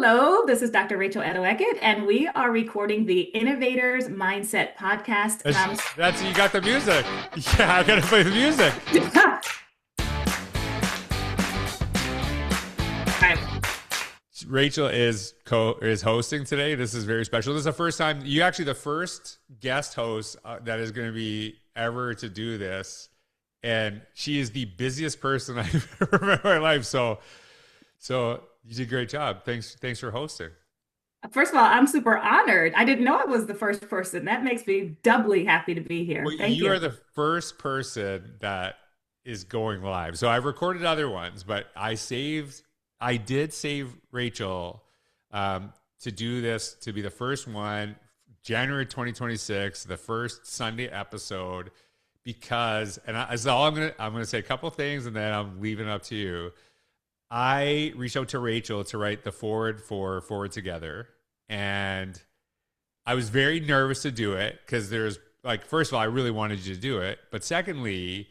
Hello, this is Dr. Rachel Edoho-Eket, and we are recording the Innovators Mindset podcast. That's you got the music. Yeah, I gotta play the music. Rachel is hosting today. This is very special. This is the first time you actually the first guest host that is going to be ever to do this, and she is the busiest person I've ever met in my life. So you did a great job. Thanks for hosting. First of all, I'm super honored. I didn't know I was the first person. That makes me doubly happy to be here. Well, Thank you you. are the first person that is going live. So I've recorded other ones, but I did save Rachel to do this to be the first one, January 2026, the first Sunday episode, because I'm gonna say a couple things and then I'm leaving it up to you. I reached out to Rachel to write the forward for Forward Together, and I was very nervous to do it because there's like, first of all, I really wanted you to do it, but secondly,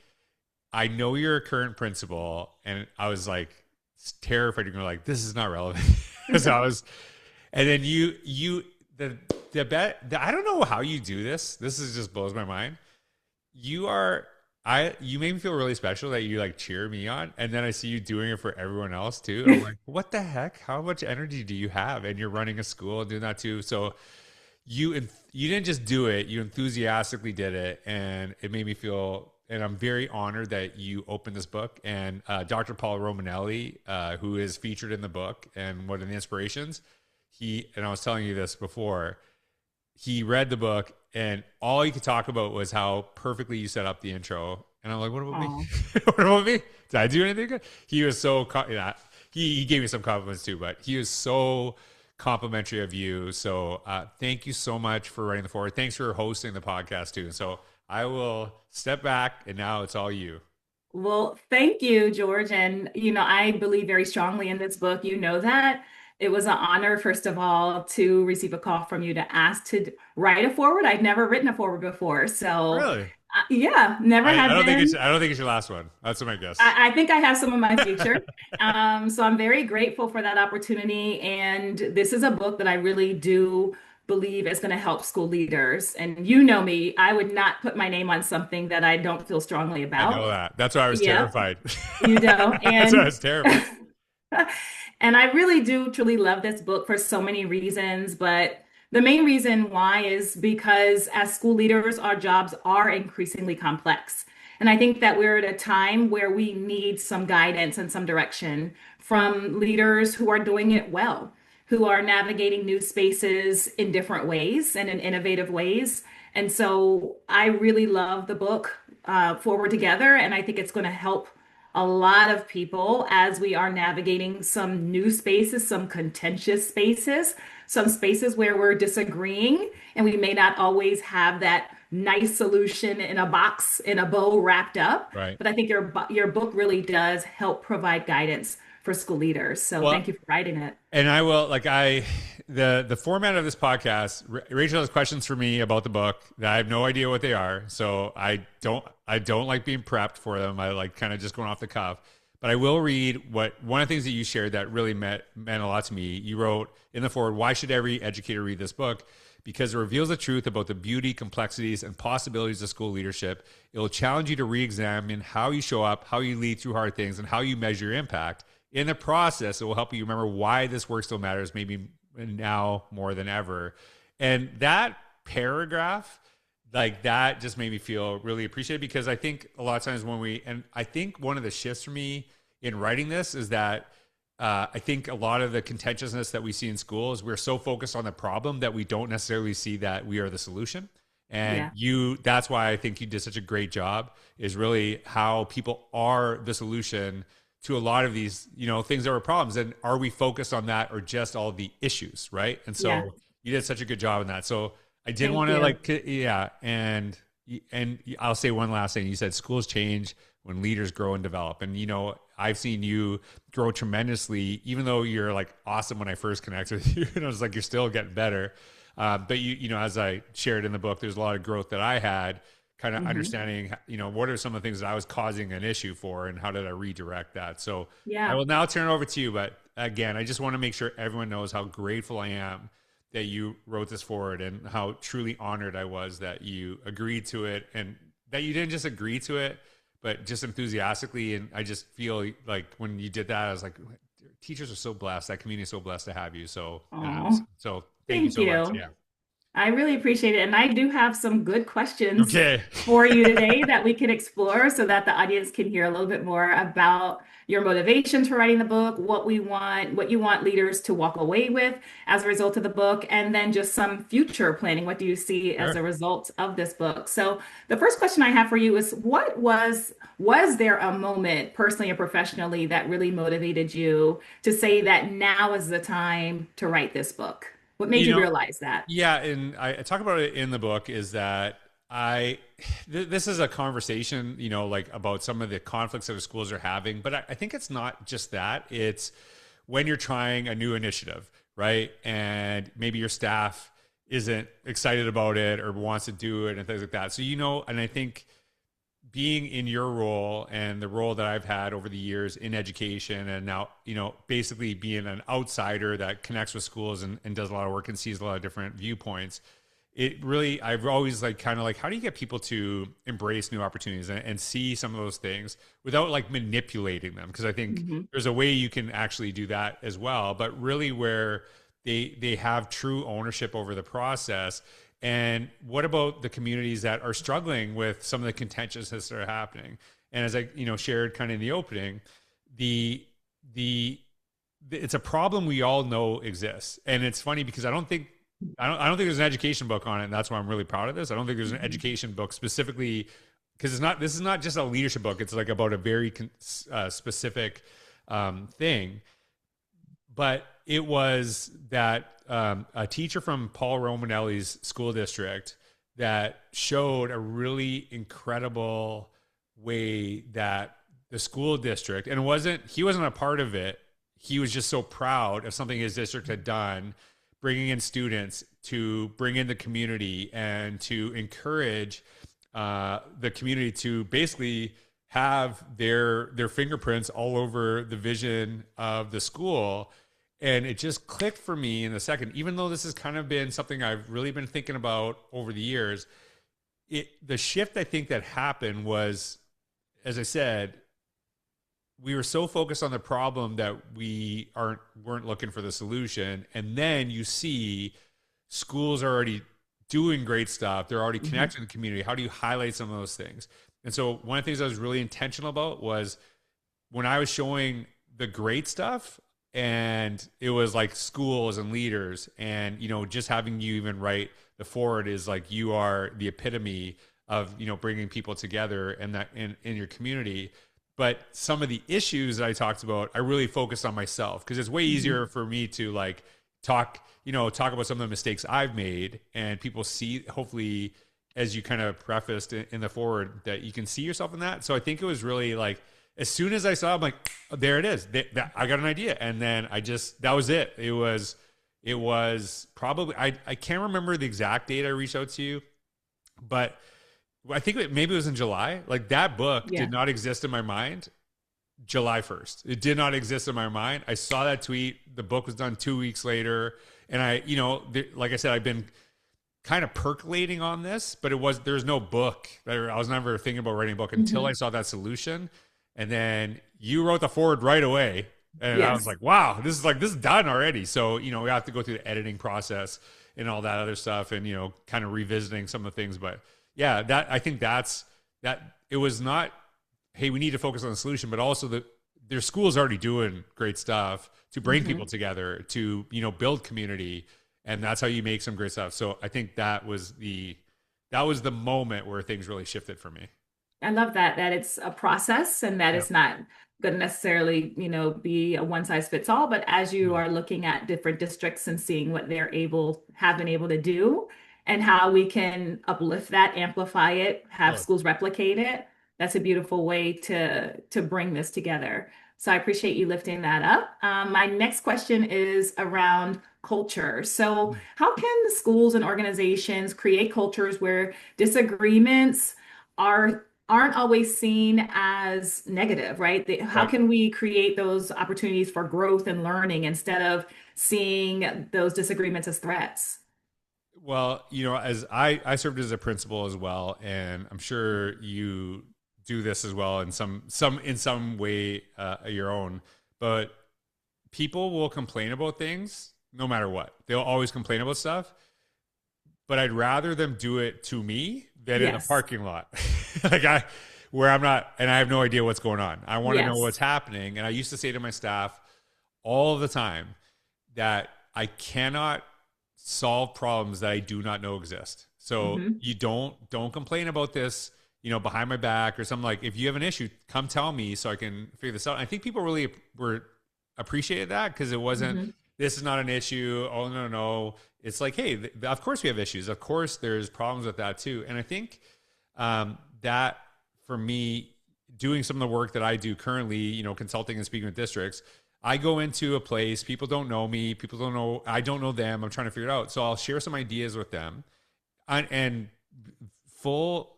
I know you're a current principal, and I was like terrified. You're like, this is not relevant. So I was, and then the bet. I don't know how you do this. This is just blows my mind. You are you made me feel really special that you like cheer me on, and then I see you doing it for everyone else too. I'm like, what the heck? How much energy do you have? And you're running a school and doing that too. So you didn't just do it, you enthusiastically did it, and it made me feel, and I'm very honored that you opened this book. And Dr. Paul Romanelli, who is featured in the book and one of the inspirations, and I was telling you this before, he read the book and all he could talk about was how perfectly you set up the intro. And I'm like, what about me? Oh, What about me? Did I do anything good? He was so, he gave me some compliments too, but he was so complimentary of you. So thank you so much for writing the forward. Thanks for hosting the podcast too. So I will step back, and now it's all you. well, thank you, George. And, I believe very strongly in this book. You know that. It was an honor, first of all, to receive a call from you to ask to write a forward. I'd never written a forward before. So, Really? yeah, never I have don't think it's been. I don't think it's your last one. That's what my guess. I think I have some in my future. So I'm very grateful for that opportunity. And this is a book that I really do believe is going to help school leaders. And you know me, I would not put my name on something that I don't feel strongly I about. know that. That's why I was Yeah, terrified. you know. That's why I was terrified. And I really do truly love this book for so many reasons, but the main reason why is because as school leaders, our jobs are increasingly complex. And I think that we're at a time where we need some guidance and some direction from leaders who are doing it well, who are navigating new spaces in different ways and in innovative ways. And so I really love the book, Forward Together, and I think it's going to help a lot of people as we are navigating some new spaces, some contentious spaces, some spaces where we're disagreeing, and we may not always have that nice solution in a box, in a bow wrapped up. Right. But I think your book really does help provide guidance for school leaders. So Well, thank you for writing it. and I will the format of this podcast. Rachel has questions for me about the book that I have no idea what they are, so I don't like being prepped for them. I like kind of just going off the cuff. But I will read what one of the things that you shared that really meant a lot to me. You wrote in the forward, "Why should every educator read this book? Because it reveals the truth about the beauty, complexities, and possibilities of school leadership. It will challenge you to re-examine how you show up, how you lead through hard things, and how you measure your impact. In the process, it will help you remember why this work still matters, maybe now more than ever." And that paragraph, like that, just made me feel really appreciated, because I think a lot of times and I think one of the shifts for me in writing this is that I think a lot of the contentiousness that we see in schools, we're so focused on the problem that we don't necessarily see that we are the solution. And Yeah. that's why I think you did such a great job, is really how people are the solution to a lot of these, things that are problems. And are we focused on that or just all the issues? Right. And Yeah. so you did such a good job in that. So I did Thank want to you. yeah. And I'll say one last thing. You said schools change when leaders grow and develop. And, I've seen you grow tremendously, even though you're like awesome when I first connected with you. And I was like, you're still getting better. But as I shared in the book, there's a lot of growth that I had kind of Hmm. understanding, what are some of the things that I was causing an issue for and how did I redirect that? So I Yeah. will now turn it over to you. But again, I just want to make sure everyone knows how grateful I am that you wrote this forward and how truly honored I was that you agreed to it and that you didn't just agree to it, but just enthusiastically. And I just feel like when you did that, I was like, teachers are so blessed. That community is so blessed to have you. So, Oh, so thank you thank so much. you. Yeah. I really appreciate it. And I do have some good questions Okay. for you today that we can explore so that the audience can hear a little bit more about your motivations for writing the book, what we want, what you want leaders to walk away with as a result of the book, and then just some future planning. What do you see as Sure. a result of this book? So the first question I have for you is was there a moment personally or professionally that really motivated you to say that now is the time to write this book? What made You you know, realize that? yeah, and I talk about it in the book is that I this is a conversation, like about some of the conflicts that the schools are having, but I think it's not just that. It's when you're trying a new initiative, right? And maybe your staff isn't excited about it or wants to do it and things like that. So, and I think being in your role and the role that I've had over the years in education and now, basically being an outsider that connects with schools and does a lot of work and sees a lot of different viewpoints, it really, I've always like kind of like, how do you get people to embrace new opportunities and see some of those things without like manipulating them? Because I think Hmm. there's a way you can actually do that as well, but really where they have true ownership over the process. And what about the communities that are struggling with some of the contentiousness that are happening? And as I, shared kind of in the opening, the the it's a problem we all know exists. And it's funny because I don't think there's an education book on it, and that's why I'm really proud of this. I don't think there's an Hmm. education book specifically because this is not just a leadership book. It's like about a very specific thing. But it was that a teacher from Paul Romanelli's school district that showed a really incredible way that the school district, and he wasn't a part of it. He was just so proud of something his district had done, bringing in students to bring in the community and to encourage the community to basically have their fingerprints all over the vision of the school. And it just clicked for me in a second, even though this has kind of been something I've really been thinking about over the years. The shift I think that happened was, as I said, we were so focused on the problem that weren't looking for the solution. And then you see schools are already doing great stuff. They're already Hmm. connecting to the community. How do you highlight some of those things? And so one of the things I was really intentional about was when I was showing the great stuff, and it was like schools and leaders, and just having you even write the forward is like you are the epitome of bringing people together and that in your community. But some of the issues that I talked about, I really focused on myself because it's way Hmm. easier for me to like talk about some of the mistakes I've made, and people see, hopefully, as you kind of prefaced in the forward, that you can see yourself in that. So I think it was really like, as soon as I saw it, I'm like, oh, there it is. I got an idea. And then that was it. It was probably, I can't remember the exact date I reached out to you, but I think maybe it was in July. Like that book Yeah. did not exist in my mind July 1st. It did not exist in my mind. I saw that tweet. The book was done 2 weeks later. And like I said, I've been kind of percolating on this, but there's no book. I was never thinking about writing a book until I Hmm. saw that solution. And then you wrote the forward right away. And I was Yes. like, wow, this is done already. So, we have to go through the editing process and all that other stuff and, kind of revisiting some of the things. But yeah, I think that it was not, hey, we need to focus on the solution, but also that their school's already doing great stuff to bring people Hmm. together, to, build community, and that's how you make some great stuff. So I think that was the moment where things really shifted for me. I love that it's a process and that Yeah. it's not going to necessarily, be a one size fits all, but as you Mm. are looking at different districts and seeing what have been able to do and how we can uplift that, amplify it, have Totally. schools replicate it, that's a beautiful way to bring this together. So I appreciate you lifting that up. My next question is around culture. So Mm. how can schools and organizations create cultures where disagreements aren't always seen as negative, right? How Right. can we create those opportunities for growth and learning instead of seeing those disagreements as threats? Well, as I served as a principal as well, and I'm sure you do this as well in some way your own. But people will complain about things no matter what. They'll always complain about stuff, but I'd rather them do it to me than in the Yes. parking lot. like I where I'm not and I have no idea what's going on. I want to know what's Yes. happening. And I used to say to my staff all the time that I cannot solve problems that I do not know exist. So Hmm. you don't complain about this, behind my back or something. Like if you have an issue, come tell me so I can figure this out. And I think people really were appreciated that because it wasn't, Hmm. this is not an issue. Oh no, no. It's like, hey, of course we have issues. Of course there's problems with that too. And I think that for me, doing some of the work that I do currently, consulting and speaking with districts, I go into a place, people don't know me, people don't know, I don't know them. I'm trying to figure it out. So I'll share some ideas with them and full,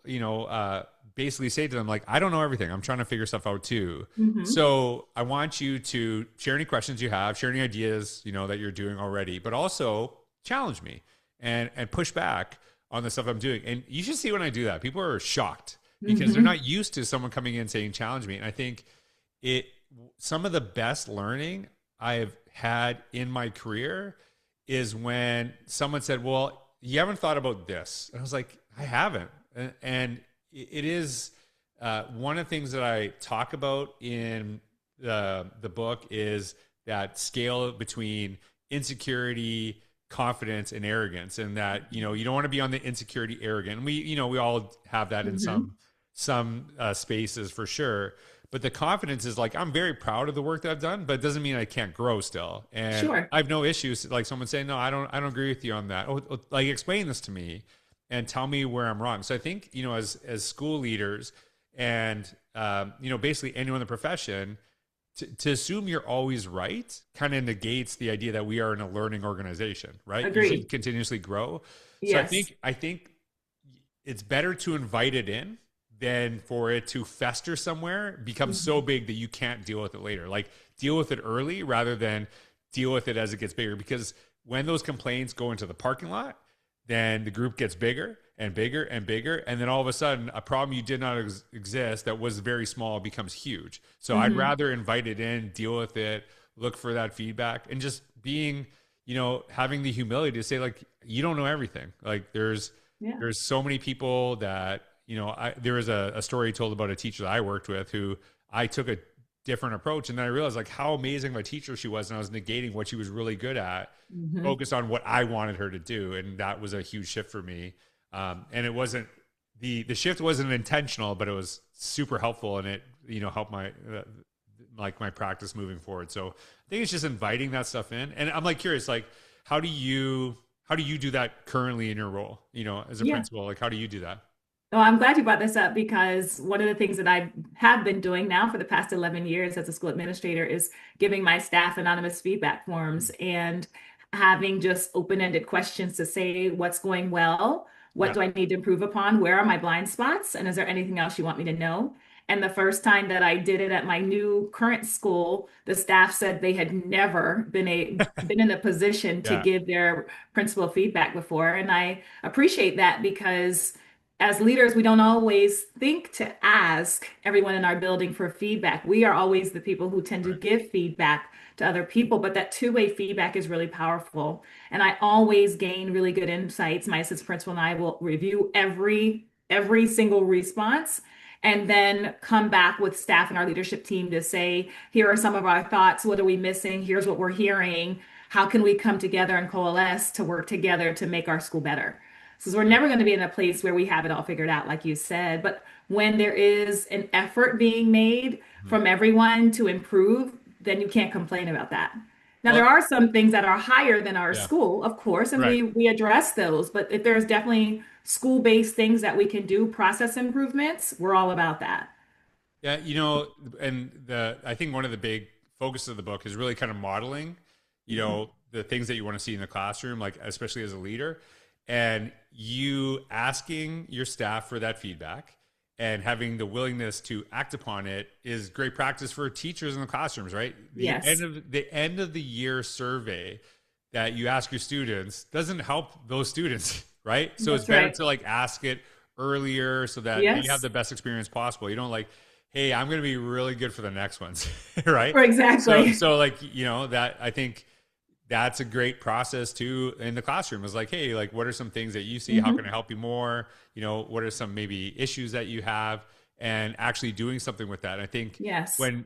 basically say to them, like, I don't know everything. I'm trying to figure stuff out too. Hmm. So I want you to share any questions you have, share any ideas, that you're doing already, but also challenge me and push back on the stuff I'm doing. And you should see when I do that. People are shocked because they're Hmm. not used to someone coming in saying, challenge me. And I think it, some of the best learning I have had in my career is when someone said, well, you haven't thought about this. And I was like, I haven't. And it is one of the things that I talk about in the book is that scale between insecurity, confidence, and arrogance. And that, you don't want to be on the insecurity, arrogant. And we all have that in Hmm. some spaces for sure. But the confidence is like, I'm very proud of the work that I've done, but it doesn't mean I can't grow still. And Sure. I have no issues. Like someone saying, no, I don't agree with you on that. Like explain this to me and tell me where I'm wrong. So I think, as school leaders and, basically anyone in the profession, to assume you're always right kind of negates the idea that we are in a learning organization, right? You should Agreed. continuously grow. So Yes. I think it's better to invite it in than for it to fester somewhere, become so Hmm. big that you can't deal with it later. Like deal with it early rather than deal with it as it gets bigger. Because when those complaints go into the parking lot, then the group gets bigger and bigger and bigger. And then all of a sudden, a problem you did not exist that was very small becomes huge. So I'd Hmm. rather invite it in, deal with it, look for that feedback, and just being, having the humility to say, like, you don't know everything. Like, Yeah. there's so many people that, there was a story told about a teacher that I worked with who I took a different approach. And then I realized like how amazing of a teacher she was. And I was negating what she was really good at, Hmm. focused on what I wanted her to do. And that was a huge shift for me. And it wasn't, the shift wasn't intentional, but it was super helpful. And it, helped my, like my practice moving forward. So I think it's just inviting that stuff in. And I'm like curious, like, how do you do that currently in your role, as a Yeah. principal? Like, how do you do that? Well, I'm glad you brought this up because one of the things that I have been doing now for the past 11 years as a school administrator is giving my staff anonymous feedback forms and having just open-ended questions to say what's going well, what Yeah. do I need to improve upon, where are my blind spots, and is there anything else you want me to know? And the first time that I did it at my new current school, the staff said they had never been in a position to Yeah. give their principal feedback before. And I appreciate that because as leaders, we don't always think to ask everyone in our building for feedback. We are always the people who tend to Right. give feedback to other people, but that two-way feedback is really powerful. And I always gain really good insights. My assistant principal and I will review every single response and then come back with staff and our leadership team to say, here are some of our thoughts. What are we missing? Here's what we're hearing. How can we come together and coalesce to work together to make our school better? So we're Yeah. never going to be in a place where we have it all figured out, like you said. But when there is an effort being made Mhm. from everyone to improve, then you can't complain about that. Now, there Well, are some things that are higher than our yeah. school, of course, and Right. we address those. But if there's definitely school-based things that we can do, process improvements, we're all about that. Yeah, and I think one of the big focus of the book is really kind of modeling, Mhm. the things that you want to see in the classroom, like especially as a leader, and you asking your staff for that feedback, and having the willingness to act upon it is great practice for teachers in the classrooms, right? Yes, The end of the year survey that you ask your students doesn't help those students, right? So it's that's better right. to like ask it earlier so that they have Yes, the best experience possible. You don't like, hey, I'm going to be really good for the next ones, right? So exactly. so like, that I think that's a great process too in the classroom is like, hey, like what are some things that you see? How can I Hmm. help you more? What are some maybe issues that you have and actually doing something with that. And I think Yes. when,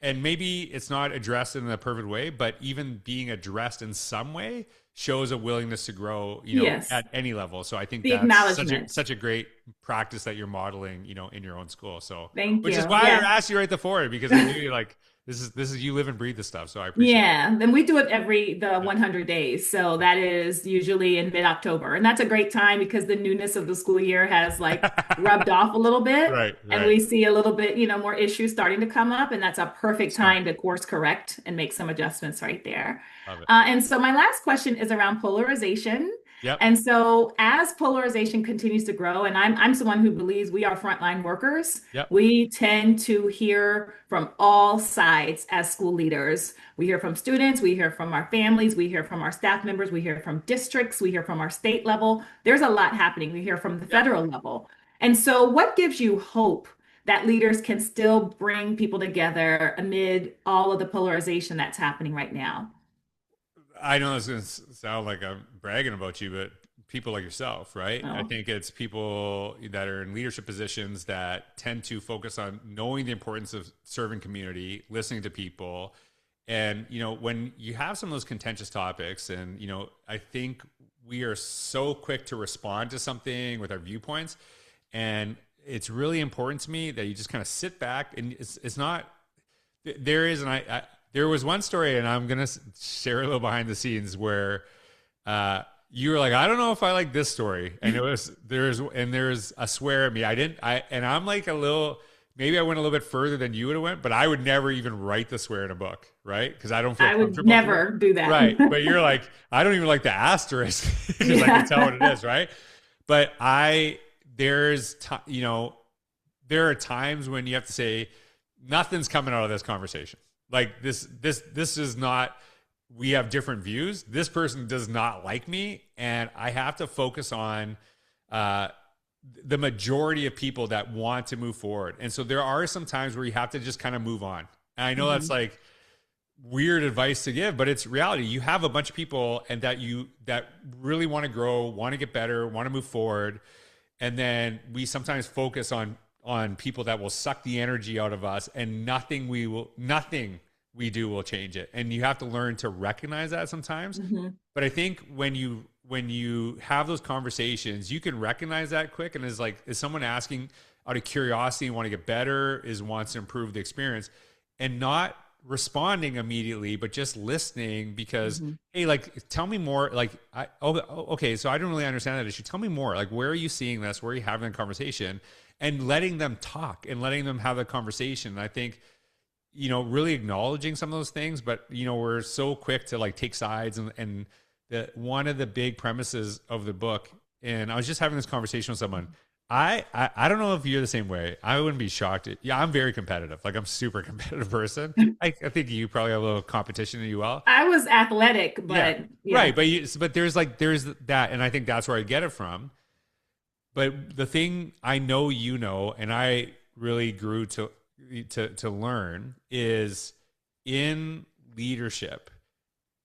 and maybe it's not addressed in a perfect way, but even being addressed in some way shows a willingness to grow, Yes. at any level. So I think The that's acknowledgement. such a great practice that you're modeling, in your own school. So, Thank which is you. why I Yeah. asked you right before, because I knew you like, this is you live and breathe this stuff. So I appreciate it. Yeah, then we do it every the Yeah. 100 days. So Yeah. that is usually in mid-October. And that's a great time because the newness of the school year has like rubbed off a little bit Right, and right. we see a little bit, more issues starting to come up and that's a perfect Smart. time to course correct and make some adjustments right there. Love it. And so my last question is around polarization. Yep. And so as polarization continues to grow, and I'm someone who believes we are frontline workers, Yep. we tend to hear from all sides as school leaders. We hear from students, we hear from our families, we hear from our staff members, we hear from districts, we hear from our state level. There's a lot happening. We hear from the Yep. federal level. And so, what gives you hope that leaders can still bring people together amid all of the polarization that's happening right now? I know this is going to sound like I'm bragging about you, but people like yourself, right? I Oh, think it's people that are in leadership positions that tend to focus on knowing the importance of serving community, listening to people. And, when you have some of those contentious topics, and, I think we are so quick to respond to something with our viewpoints. And it's really important to me that you just kind of sit back and it's not, there is, and there was one story, and I'm gonna share a little behind the scenes where you were like, I don't know if I like this story, and there's a swear at me. And I'm like a little, maybe I went a little bit further than you would have went, but I would never even write the swear in a book, right? Because I don't feel I would comfortable doing it. never do that. Right, but you're like, I don't even like the asterisk because I can tell what it Yeah. is, right? But there's, there are times when you have to say, nothing's coming out of this conversation. Like this is not, we have different views. This person does not like me. And I have to focus on uh, the majority of people that want to move forward. And so there are some times where you have to just kind of move on. And I know that's Mhm. like weird advice to give, but it's reality. You have a bunch of people and that really want to grow, want to get better, want to move forward. And then we sometimes focus on people that will suck the energy out of us, and nothing we do will change it. And you have to learn to recognize that sometimes. Mhm. But I think when you have those conversations, you can recognize that quick. And is someone asking out of curiosity and want to get better, wants to improve the experience, and not responding immediately, but just listening because, Mhm. hey, like, tell me more. Like, okay, so I don't really understand that issue. Tell me more. Like, where are you seeing this? Where are you having the conversation? And letting them talk and letting them have the conversation. And I think, really acknowledging some of those things, but we're so quick to like take sides, and one of the big premises of the book, and I was just having this conversation with someone. I don't know if you're the same way. I wouldn't be shocked. Yeah, I'm very competitive. Like I'm a super competitive person. I think you probably have a little competition in you well. I was athletic, Yeah. but Right. yeah. But there's that. And I think that's where I get it from. But the thing I know, and I really grew to learn is in leadership,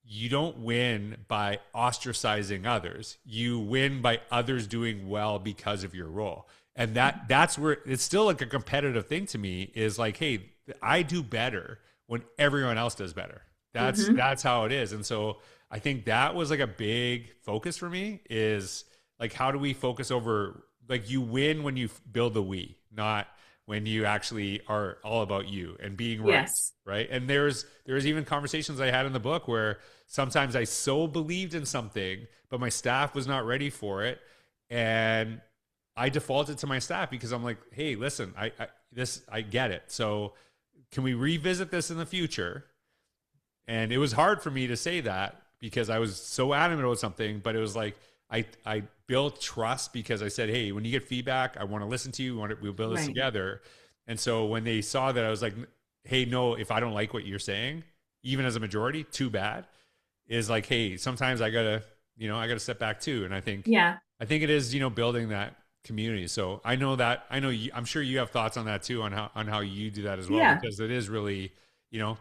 you don't win by ostracizing others. You win by others doing well because of your role. And that's where it's still like a competitive thing to me is like, hey, I do better when everyone else does better. Hmm. That's how it is. And so I think that was like a big focus for me is like, how do we focus over, like, you win when you build the we, not when you actually are all about you and being right. Yes. Right. And there's even conversations I had in the book where sometimes I so believed in something, but my staff was not ready for it. And I defaulted to my staff because I'm like, hey, listen, I get it. So can we revisit this in the future? And it was hard for me to say that because I was so adamant about something, but it was like, I built trust because I said, hey, when you get feedback, I want to listen to you. We'll build this Right. together. And so when they saw that, I was like, hey, no, if I don't like what you're saying, even as a majority, too bad. Is like, hey, sometimes I gotta step back too. And Yeah. I think it is, building that community. So I know I'm sure you have thoughts on that too, on how you do that as well, Yeah. because it is really, you know,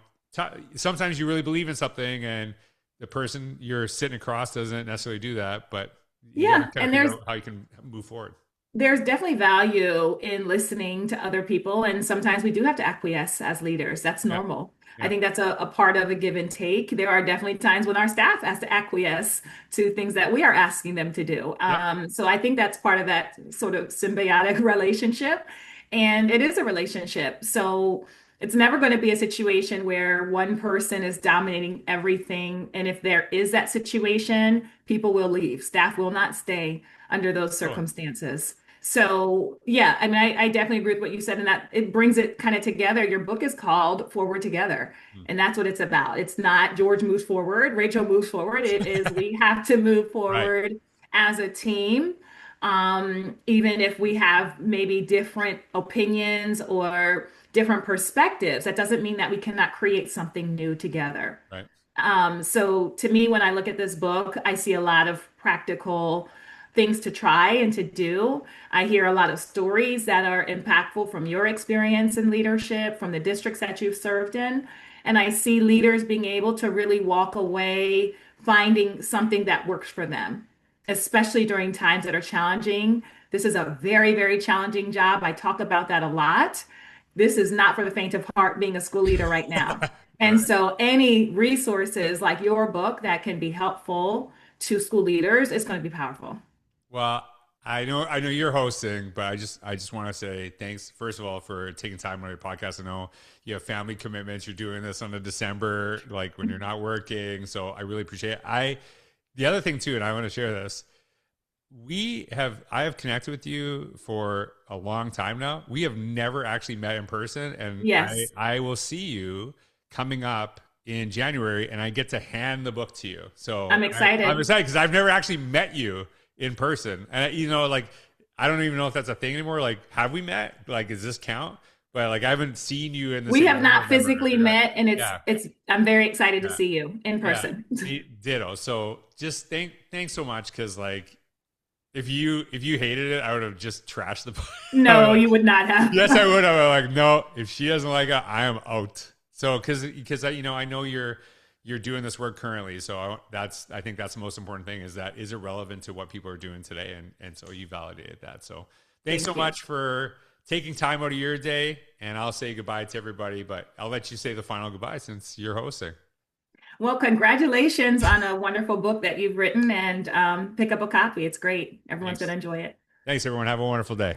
sometimes you really believe in something and the person you're sitting across doesn't necessarily do that, but you got to Yeah. kind of And figure out how you can move forward. there's definitely value in listening to other people, and sometimes we do have to acquiesce as leaders. That's Yeah. normal. I Yeah. think that's a part of a give and take. There are definitely times when our staff has to acquiesce to things that we are asking them to do. Yeah. So I think that's part of that sort of symbiotic relationship, and it is a relationship. So it's never going to be a situation where one person is dominating everything. And if there is that situation, people will leave. Staff will not stay under those Totally. circumstances. So yeah, I mean, I definitely agree with what you said, and that it brings it kind of together. Your book is called Forward Together, Mm. and that's what it's about. It's not George moves forward, Rachel moves forward. It is we have to move Right. forward as a team, even if we have maybe different opinions or different perspectives. That doesn't mean that we cannot create something new together. Right. So to me, when I look at this book, I see a lot of practical things to try and to do. I hear a lot of stories that are impactful from your experience in leadership, from the districts that you've served in. And I see leaders being able to really walk away finding something that works for them, especially during times that are challenging. This is a very, very challenging job. I talk about that a lot. This is not for the faint of heart being a school leader right now. And Right. so, any resources like your book that can be helpful to school leaders is going to be powerful. Well, I know you're hosting, but I just want to say thanks first of all for taking time on your podcast. I know you have family commitments. You're doing this on a December, like when you're not working. So I really appreciate it. The other thing too, and I want to share this. I have connected with you for a long time now. We have never actually met in person, and Yes, I will see you coming up in January, and I get to hand the book to you. I'm So I'm excited. excited because I've never actually met you in person, and like I don't even know if that's a thing anymore. Like, have we met? Like, does this count? But like, I haven't seen you in the We same have room not or whatever. physically met, and Yeah, it's I'm very excited to yeah, see you in yeah, person. yeah. Ditto. So just thanks so much because like if you hated it, I would have just trashed the book. I would No, like, you would not yes, I have. would have. Like, no, if she doesn't like it, I am out. So, because I know you're doing this work currently. So I think that's the most important thing is it relevant to what people are doing today, and so you validated that. So, thanks so Thank you. much for taking time out of your day, and I'll say goodbye to everybody, but I'll let you say the final goodbye since you're hosting. Well, congratulations on a wonderful book that you've written, and pick up a copy. It's great. Everyone's going Thanks. to enjoy it. Thanks, everyone. Have a wonderful day.